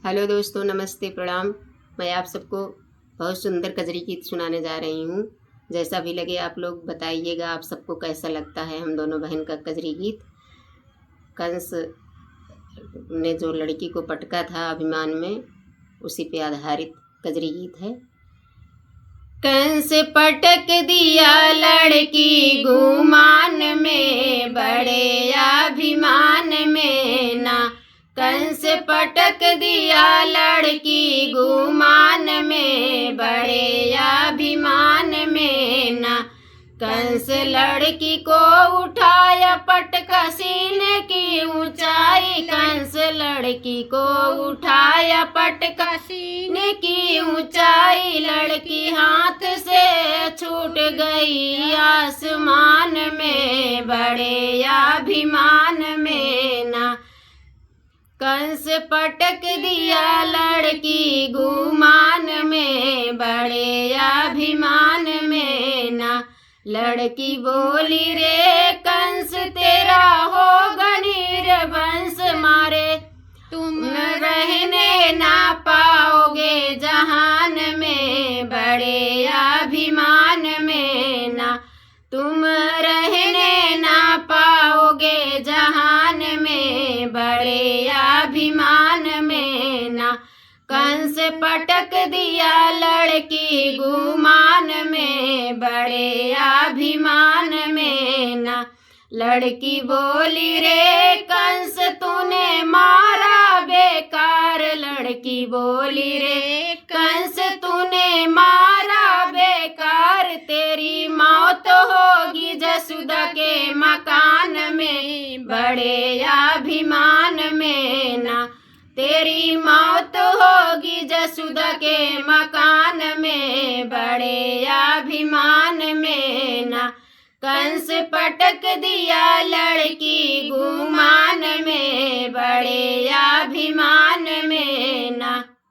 Hello दोस्तों, नमस्ते, प्रणाम। मैं आप सबको बहुत सुंदर कजरी गीत सुनाने जा रही हूँ। जैसा भी लगे आप लोग बताइएगा, आप सबको कैसा लगता है हम दोनों बहन का कजरी गीत। कंस ने जो लड़की को पटका था अभिमान में, उसी पे आधारित कजरी गीत है। कंस पटक दिया लड़की गुमान में, बड़े अभिमान में ना। कंस पटक दिया लड़की गुमान में, बड़े अभिमान में ना। कंस लड़की को उठाया पटका सीने की ऊंचाई। कंस लड़की को उठाया पटका सीने की ऊंचाई। लड़की हाथ से छूट गई आसमान में, बड़े अभिमान में ना। कंस पटक दिया लड़की गुमान में, बड़े अभिमान में ना। लड़की बोली रे कंस तेरा होगा निर्वंश, मारे तुम रहने ना पाओगे जहान में, बड़े अभिमान में ना। तुम रहने ना पाओगे जहान में, बड़े अभिमान में ना। कंस पटक दिया लड़की गुमान में, बड़े अभिमान में ना। लड़की बोली रे कंस तूने मारा बेकार। लड़की बोली रे कंस तूने मारा बेकार। तेरी मौत होगी जसुदा के मकान में, बड़े अभिमान में ना। तेरी मौत होगी जसुदा के मकान में, बड़े अभिमान में ना। कंस पटक दिया लड़की गुमान